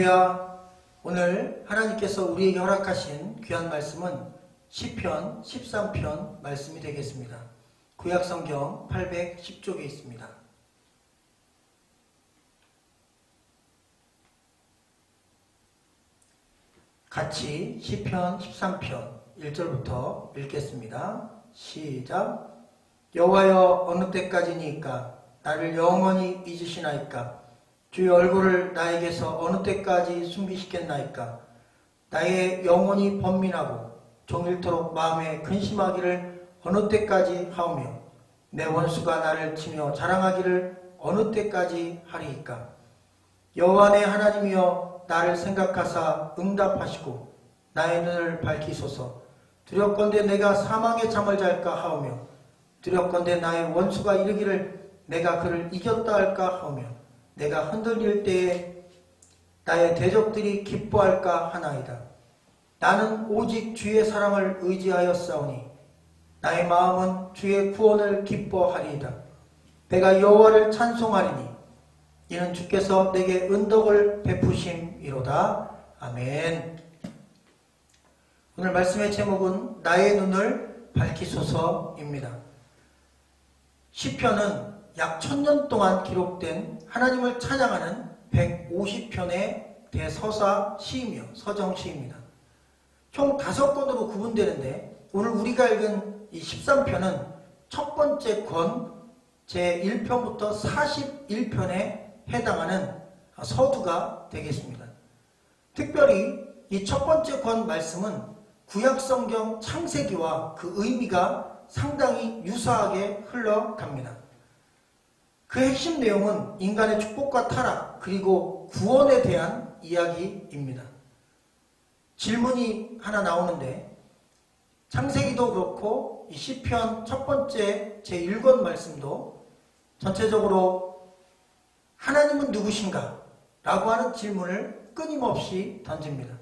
할렐루야. 오늘 하나님께서 우리에게 허락하신 귀한 말씀은 시편 13편 말씀이 되겠습니다. 구약성경 810쪽에 있습니다. 같이 시편 13편 1절부터 읽겠습니다. 시작. 여호와여, 어느 때까지니까 나를 영원히 잊으시나이까? 주의 얼굴을 나에게서 어느 때까지 숨기시겠나이까? 나의 영혼이 번민하고 종일토록 마음에 근심하기를 어느 때까지 하오며 내 원수가 나를 치며 자랑하기를 어느 때까지 하리이까? 여호와 내 하나님이여, 나를 생각하사 응답하시고 나의 눈을 밝히소서. 두렵건대 내가 사망의 잠을 잘까 하오며 두렵건대 나의 원수가 이르기를 내가 그를 이겼다 할까 하오며 내가 흔들릴 때에 나의 대적들이 기뻐할까 하나이다. 나는 오직 주의 사랑을 의지하였사오니 나의 마음은 주의 구원을 기뻐하리이다. 내가 여호와를 찬송하리니 이는 주께서 내게 은덕을 베푸심이로다. 아멘. 오늘 말씀의 제목은 나의 눈을 밝히소서입니다. 시편은 약 1000년 동안 기록된 하나님을 찬양하는 150편의 대서사 시이며 서정시입니다. 총 5권으로 구분되는데 오늘 우리가 읽은 이 13편은 첫 번째 권 제1편부터 41편에 해당하는 서두가 되겠습니다. 특별히 이 첫 번째 권 말씀은 구약성경 창세기와 그 의미가 상당히 유사하게 흘러갑니다. 그 핵심 내용은 인간의 축복과 타락 그리고 구원에 대한 이야기입니다. 질문이 하나 나오는데 창세기도 그렇고 이 시편 첫 번째 제1권 말씀도 전체적으로 하나님은 누구신가? 라고 하는 질문을 끊임없이 던집니다.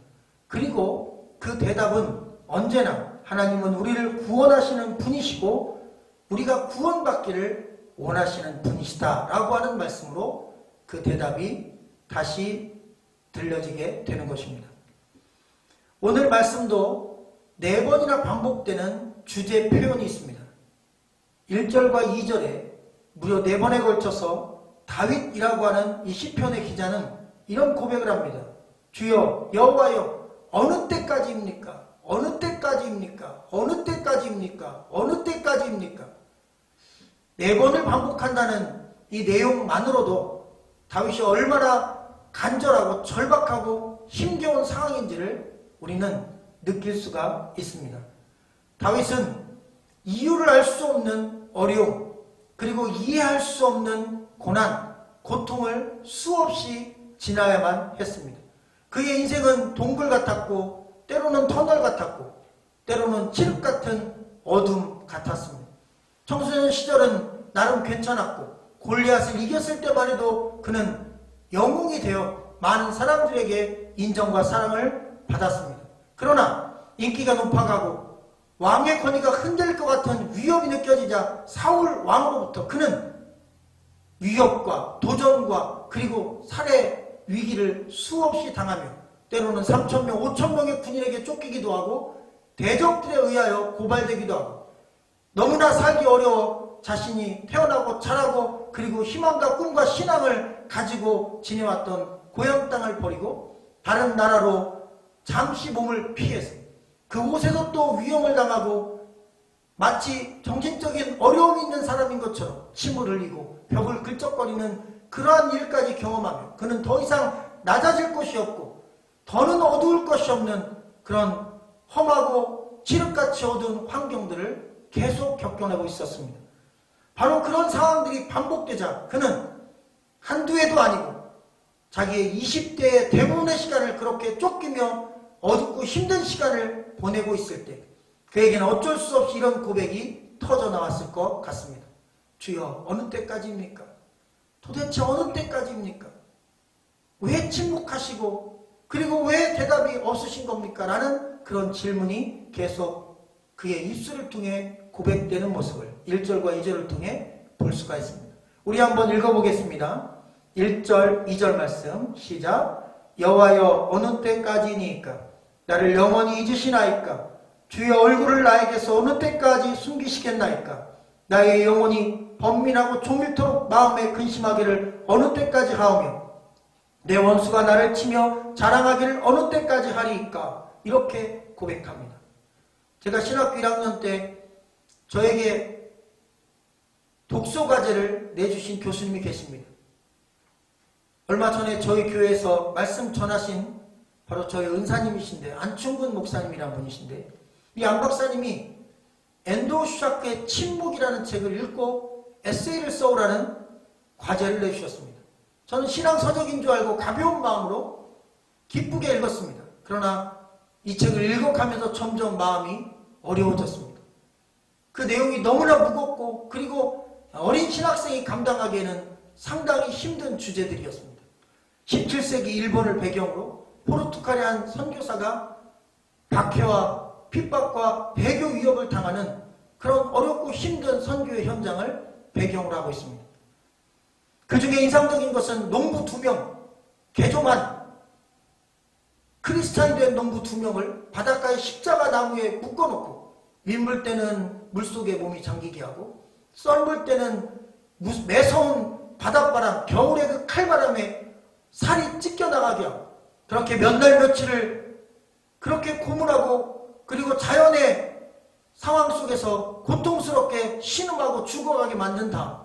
그리고 그 대답은 언제나 하나님은 우리를 구원하시는 분이시고 우리가 구원받기를 원하시는 분이시다 라고 하는 말씀으로 그 대답이 다시 들려지게 되는 것입니다. 오늘 말씀도 4번이나 반복되는 주제 표현이 있습니다. 1절과 2절에 무려 4번에 걸쳐서 다윗이라고 하는 이 시편의 기자는 이런 고백을 합니다. 주여, 여호와여, 어느 때까지입니까? 어느 때까지입니까? 어느 때까지입니까? 어느 때까지입니까? 4번을 반복한다는 이 내용만으로도 다윗이 얼마나 간절하고 절박하고 힘겨운 상황인지를 우리는 느낄 수가 있습니다. 다윗은 이유를 알 수 없는 어려움 그리고 이해할 수 없는 고난, 고통을 수없이 지나야만 했습니다. 그의 인생은 동굴 같았고 때로는 터널 같았고 때로는 칠흑 같은 어둠 같았습니다. 청소년 시절은 나름 괜찮았고 골리앗을 이겼을 때만 해도 그는 영웅이 되어 많은 사람들에게 인정과 사랑을 받았습니다. 그러나 인기가 높아가고 왕의 권위가 흔들릴 것 같은 위협이 느껴지자 사울 왕으로부터 그는 위협과 도전과 그리고 살해 위기를 수없이 당하며 때로는 3000명, 5000명의 군인에게 쫓기기도 하고 대적들에 의하여 고발되기도 하고 너무나 살기 어려워 자신이 태어나고 자라고 그리고 희망과 꿈과 신앙을 가지고 지내왔던 고향 땅을 버리고 다른 나라로 잠시 몸을 피해서 그 곳에서 또 위험을 당하고 마치 정신적인 어려움이 있는 사람인 것처럼 침을 흘리고 벽을 긁적거리는 그러한 일까지 경험하며 그는 더 이상 낮아질 곳이 없고 더는 어두울 것이 없는 그런 험하고 칠흑같이 어두운 환경들을 계속 겪어내고 있었습니다. 바로 그런 상황들이 반복되자 그는 한두 해도 아니고 자기의 20대의 대부분의 시간을 그렇게 쫓기며 어둡고 힘든 시간을 보내고 있을 때 그에게는 어쩔 수 없이 이런 고백이 터져 나왔을 것 같습니다. 주여, 어느 때까지입니까? 도대체 어느 때까지입니까? 왜 침묵하시고 그리고 왜 대답이 없으신 겁니까? 라는 그런 질문이 계속 그의 입술을 통해 고백되는 모습을 1절과 2절을 통해 볼 수가 있습니다. 우리 한번 읽어보겠습니다. 1절, 2절 말씀 시작. 여호와여 어느 때까지니까 나를 영원히 잊으시나이까? 주의 얼굴을 나에게서 어느 때까지 숨기시겠나이까? 나의 영혼이 번민하고 종일토록 마음에 근심하기를 어느 때까지 하오며 내 원수가 나를 치며 자랑하기를 어느 때까지 하리이까? 이렇게 고백합니다. 제가 신학교 1학년 때 저에게 독서 과제를 내주신 교수님이 계십니다. 얼마 전에 저희 교회에서 말씀 전하신 바로 저희 은사님이신데, 안충근 목사님이라는 분이신데, 이 안 박사님이 앤드루 슈샤크의 침묵이라는 책을 읽고 에세이를 써오라는 과제를 내주셨습니다. 저는 신앙 서적인 줄 알고 가벼운 마음으로 기쁘게 읽었습니다. 그러나 이 책을 읽어가면서 점점 마음이 어려워졌습니다. 그 내용이 너무나 무겁고, 그리고 어린 신학생이 감당하기에는 상당히 힘든 주제들이었습니다. 17세기 일본을 배경으로 포르투갈의 한 선교사가 박해와 핍박과 배교 위협을 당하는 그런 어렵고 힘든 선교의 현장을 배경으로 하고 있습니다. 그 중에 인상적인 것은 농부 2명, 개종한 크리스찬이 된 농부 2명을 바닷가에 십자가 나무에 묶어놓고, 민물 때는 물속에 몸이 잠기게 하고, 썰물 때는 매서운 바닷바람, 겨울의 그 칼바람에 살이 찢겨나가게 하고, 그렇게 몇 날 며칠을 그렇게 고문하고, 그리고 자연의 상황 속에서 고통스럽게 신음하고 죽어가게 만든 다음,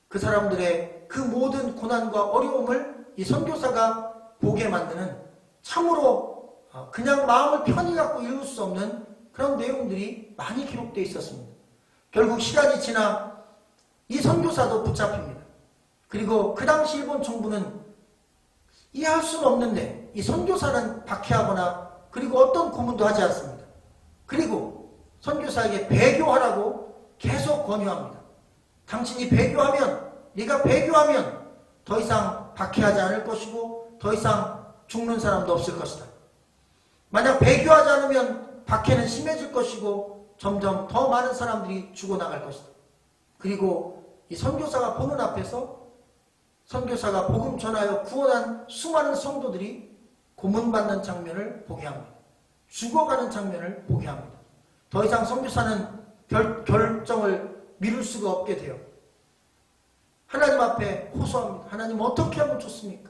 그 사람들의 그 모든 고난과 어려움을 이 선교사가 보게 만드는, 참으로 그냥 마음을 편히 갖고 읽을 수 없는 그런 내용들이 많이 기록되어 있었습니다. 결국 시간이 지나 이 선교사도 붙잡힙니다. 그리고 그 당시 일본 정부는 이해할 수는 없는데 이 선교사는 박해하거나 그리고 어떤 고문도 하지 않습니다. 그리고 선교사에게 배교하라고 계속 권유합니다. 당신이 배교하면, 네가 배교하면 더 이상 박해하지 않을 것이고 더 이상 죽는 사람도 없을 것이다. 만약 배교하지 않으면 박해는 심해질 것이고 점점 더 많은 사람들이 죽어나갈 것이다. 그리고 이 선교사가 보는 앞에서 선교사가 복음 전하여 구원한 수많은 성도들이 고문받는 장면을 보게 합니다. 죽어가는 장면을 보게 합니다. 더 이상 선교사는 결정을 미룰 수가 없게 돼요. 하나님 앞에 호소합니다. 하나님 어떻게 하면 좋습니까?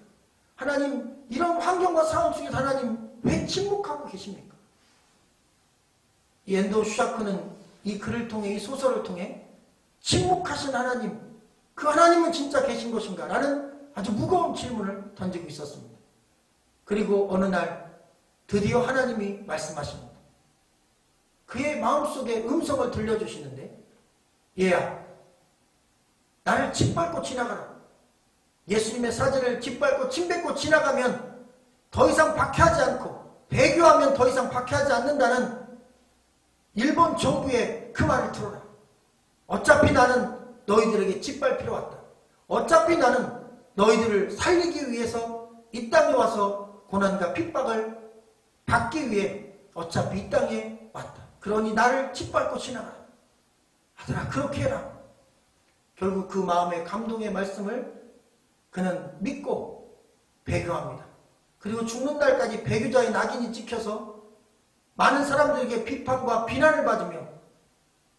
하나님 이런 환경과 상황 속에서 하나님 왜 침묵하고 계십니까? 이 앤드루 슈샤크는 이 글을 통해, 이 소설을 통해 침묵하신 하나님, 그 하나님은 진짜 계신 것인가? 라는 아주 무거운 질문을 던지고 있었습니다. 그리고 어느 날 드디어 하나님이 말씀하십니다. 그의 마음속에 음성을 들려주시는데, 얘야, 나를 짓밟고 지나가라. 예수님의 사제를 짓밟고 침뱉고 지나가면 더 이상 박해하지 않고, 배교하면 더 이상 박해하지 않는다는 일본 정부의 그 말을 들어라. 어차피 나는 너희들에게 짓밟히러 왔다. 어차피 나는 너희들을 살리기 위해서 이 땅에 와서 고난과 핍박을 받기 위해 어차피 이 땅에 왔다. 그러니 나를 짓밟고 지나가라. 아들아, 그렇게 해라. 결국 그 마음의 감동의 말씀을 그는 믿고 배교합니다. 그리고 죽는 날까지 배교자의 낙인이 찍혀서 많은 사람들에게 비판과 비난을 받으며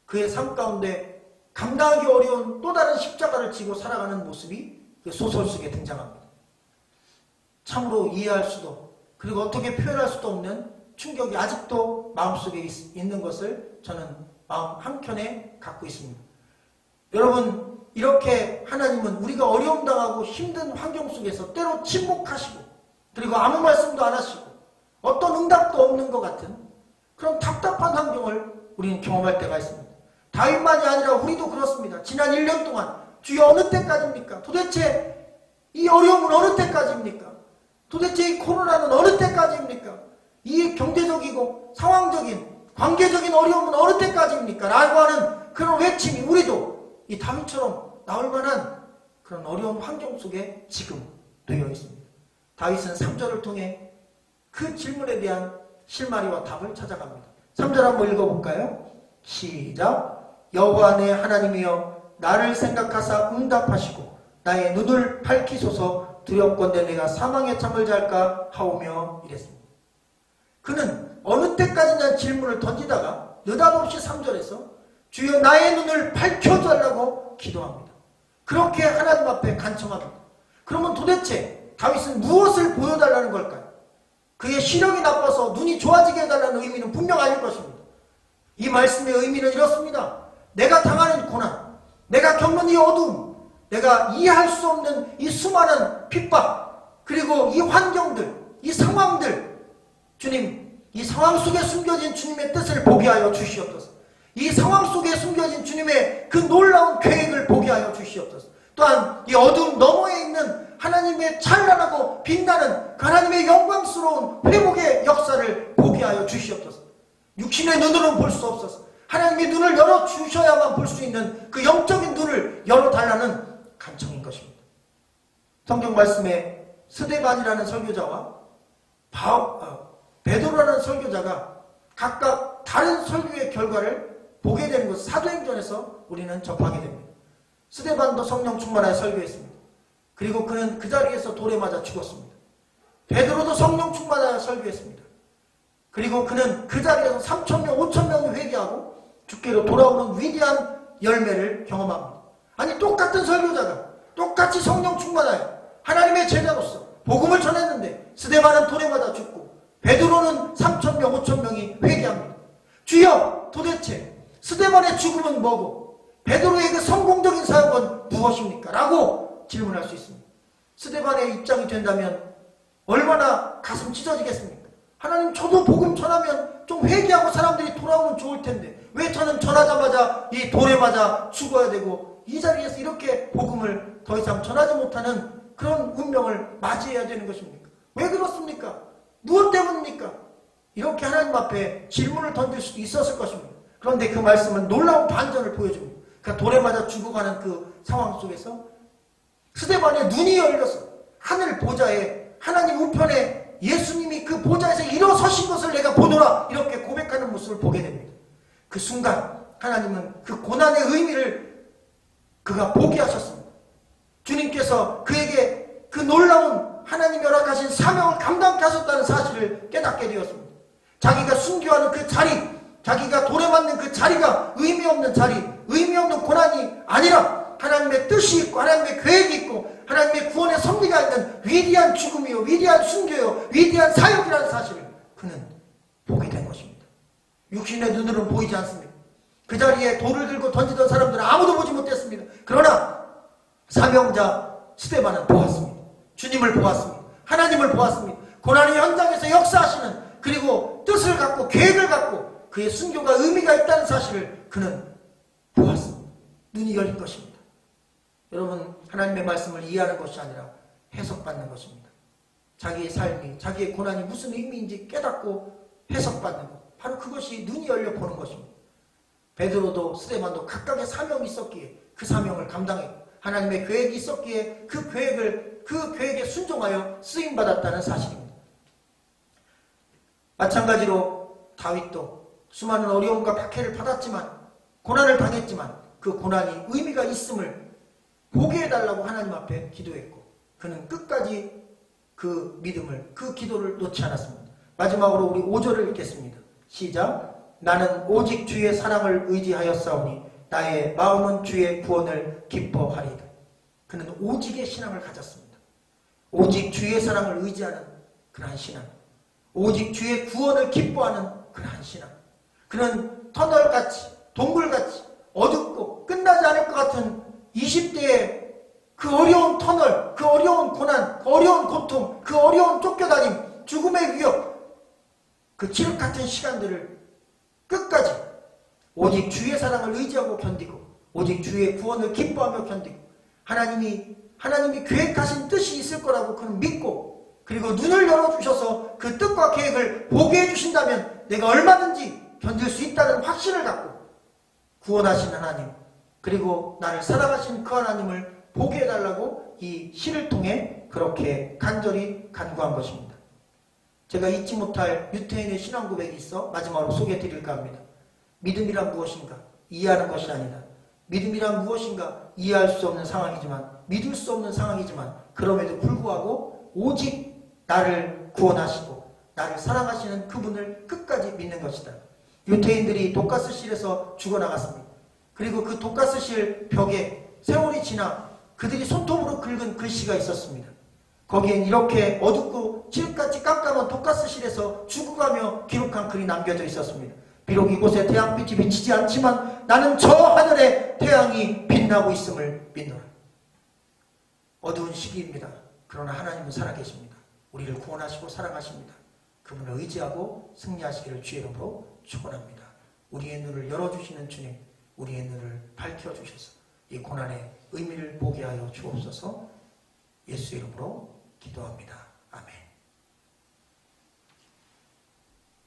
그의 삶 가운데 감당하기 어려운 또 다른 십자가를 지고 살아가는 모습이 그 소설 속에 등장합니다. 참으로 이해할 수도, 그리고 어떻게 표현할 수도 없는 충격이 아직도 마음속에 있는 것을 저는 마음 한켠에 갖고 있습니다. 여러분, 이렇게 하나님은 우리가 어려움 당하고 힘든 환경 속에서 때로 침묵하시고, 그리고 아무 말씀도 안 하시고 어떤 응답도 없는 것 같은 그런 답답한 환경을 우리는 경험할 때가 있습니다. 다윗만이 아니라 우리도 그렇습니다. 지난 1년 동안 주여 어느 때까지입니까? 도대체 이 어려움은 어느 때까지입니까? 도대체 이 코로나는 어느 때까지입니까? 이 경제적이고 상황적인 관계적인 어려움은 어느 때까지입니까? 라고 하는 그런 외침이 우리도 이 다윗처럼 나올 만한 그런 어려운 환경 속에 지금 되어 있습니다. 다윗은 3절을 통해 그 질문에 대한 실마리와 답을 찾아갑니다. 3절 한번 읽어볼까요? 시작. 여호와 내 하나님이여 나를 생각하사 응답하시고 나의 눈을 밝히소서. 두렵건대 내가 사망의 잠을 잘까 하오며 이랬습니다. 그는 어느 때까지냐 질문을 던지다가 느닷없이 3절에서 주여 나의 눈을 밝혀달라고 기도합니다. 그렇게 하나님 앞에 간청합니다. 그러면 도대체 다윗은 무엇을 보여달라는 걸까요? 그의 시력이 나빠서 눈이 좋아지게 해달라는 의미는 분명 아닐 것입니다. 이 말씀의 의미는 이렇습니다. 내가 당하는 고난, 내가 겪는 이 어두움, 내가 이해할 수 없는 이 수많은 핍박, 그리고 이 환경들, 이 상황들, 주님, 이 상황 속에 숨겨진 주님의 뜻을 보게 하여 주시옵소서. 이 상황 속에 숨겨진 주님의 그 놀라운 계획을 보게 하여 주시옵소서. 또한 이 어둠 너머에 있는 하나님의 찬란하고 빛나는 그 하나님의 영광스러운 회복의 역사를 보게 하여 주시옵소서. 육신의 눈으로는 볼 수 없어서 하나님의 눈을 열어주셔야만 볼 수 있는 그 영적인 눈을 열어달라는 간청인 것입니다. 성경 말씀에 스데반이라는 설교자와 베드로라는 설교자가 각각 다른 설교의 결과를 보게 되는 것, 사도행전에서 우리는 접하게 됩니다. 스데반도 성령 충만하여 설교했습니다. 그리고 그는 그 자리에서 돌에 맞아 죽었습니다. 베드로도 성령 충만하여 설교했습니다. 그리고 그는 그 자리에서 3,000명, 5,000명이 회개하고 주께로 돌아오는 위대한 열매를 경험합니다. 아니, 똑같은 설교자가 똑같이 성령 충만하여 하나님의 제자로서 복음을 전했는데 스데반은 돌에 맞아 죽고 베드로는 3,000명, 5,000명이 회개합니다. 주여, 도대체 스데반의 죽음은 뭐고 베드로의 그 성공적인 사역은 무엇입니까? 라고 질문할 수 있습니다. 스데반의 입장이 된다면 얼마나 가슴 찢어지겠습니까? 하나님, 저도 복음 전하면 좀 회개하고 사람들이 돌아오면 좋을 텐데 왜 저는 전하자마자 이 돌에 맞아 죽어야 되고 이 자리에서 이렇게 복음을 더 이상 전하지 못하는 그런 운명을 맞이해야 되는 것입니까? 왜 그렇습니까? 무엇 때문입니까? 이렇게 하나님 앞에 질문을 던질 수도 있었을 것입니다. 그런데 그 말씀은 놀라운 반전을 보여줍니다. 그러니까 돌에 맞아 죽어가는 그 상황 속에서 스데반의 눈이 열려서 하늘 보좌에 하나님 우편에 예수님이 그 보좌에서 일어서신 것을 내가 보노라 이렇게 고백하는 모습을 보게 됩니다. 그 순간 하나님은 그 고난의 의미를 그가 보게 하셨습니다. 주님께서 그에게 그 놀라운 하나님이 허락하신 사명을 감당케 하셨다는 사실을 깨닫게 되었습니다. 자기가 순교하는 그 자리, 자기가 돌에 맞는 그 자리가 의미 없는 자리, 의미 없는 고난이 아니라 하나님의 뜻이 있고 하나님의 계획이 있고 하나님의 구원의 섭리가 있는 위대한 죽음이요, 위대한 순교요, 위대한 사역이라는 사실을 그는 보게 된 것입니다. 육신의 눈으로는 보이지 않습니다. 그 자리에 돌을 들고 던지던 사람들은 아무도 보지 못했습니다. 그러나 사명자 스데반은 보았습니다. 주님을 보았습니다. 하나님을 보았습니다. 고난의 현장에서 역사하시는, 그리고 뜻을 갖고 계획을 갖고 그의 순교가 의미가 있다는 사실을 그는 보았습니다. 눈이 열린 것입니다. 여러분, 하나님의 말씀을 이해하는 것이 아니라 해석받는 것입니다. 자기의 삶이, 자기의 고난이 무슨 의미인지 깨닫고 해석받는 것, 바로 그것이 눈이 열려 보는 것입니다. 베드로도 스데반도 각각의 사명이 있었기에 그 사명을 감당했고 하나님의 계획이 있었기에 그 계획에 순종하여 쓰임받았다는 사실입니다. 마찬가지로 다윗도 수많은 어려움과 박해를 받았지만, 고난을 당했지만 그 고난이 의미가 있음을 보게 해달라고 하나님 앞에 기도했고 그는 끝까지 그 믿음을, 그 기도를 놓지 않았습니다. 마지막으로 우리 5절을 읽겠습니다. 시작. 나는 오직 주의 사랑을 의지하였사오니 나의 마음은 주의 구원을 기뻐하리이다. 그는 오직의 신앙을 가졌습니다. 오직 주의 사랑을 의지하는 그러한 신앙, 오직 주의 구원을 기뻐하는 그러한 신앙. 그는 터널같이, 동굴같이 어둡고 끝나지 않을 것 같은 20대의 그 어려운 터널, 그 어려운 고난, 그 어려운 고통, 그 어려운 쫓겨다님, 죽음의 위협, 그 칠흑 같은 시간들을 끝까지 오직 주의 사랑을 의지하고 견디고 오직 주의 구원을 기뻐하며 견디고 하나님이 계획하신 뜻이 있을 거라고 그는 믿고, 그리고 눈을 열어주셔서 그 뜻과 계획을 보게 해주신다면 내가 얼마든지 견딜 수 있다는 확신을 갖고 구원하신 하나님, 그리고 나를 사랑하신 그 하나님을 보게 해달라고 이 시를 통해 그렇게 간절히 간구한 것입니다. 제가 잊지 못할 유태인의 신앙 고백이 있어 마지막으로 소개해 드릴까 합니다. 믿음이란 무엇인가? 이해하는 것이 아니다. 믿음이란 무엇인가 이해할 수 없는 상황이지만, 믿을 수 없는 상황이지만, 그럼에도 불구하고 오직 나를 구원하시고 나를 사랑하시는 그분을 끝까지 믿는 것이다. 유태인들이 독가스실에서 죽어나갔습니다. 그리고 그 독가스실 벽에 세월이 지나 그들이 손톱으로 긁은 글씨가 있었습니다. 거기엔 이렇게 어둡고 칠흑같이 깜깜한 독가스실에서 죽어가며 기록한 글이 남겨져 있었습니다. 비록 이곳에 태양빛이 비치지 않지만 나는 저 하늘에 태양이 빛나고 있음을 믿노라. 어두운 시기입니다. 그러나 하나님은 살아계십니다. 우리를 구원하시고 사랑하십니다. 그분을 의지하고 승리하시기를 주의 이름으로 축원합니다. 우리의 눈을 열어주시는 주님, 우리의 눈을 밝혀주셔서 이 고난의 의미를 보게 하여 주옵소서. 예수 이름으로 기도합니다.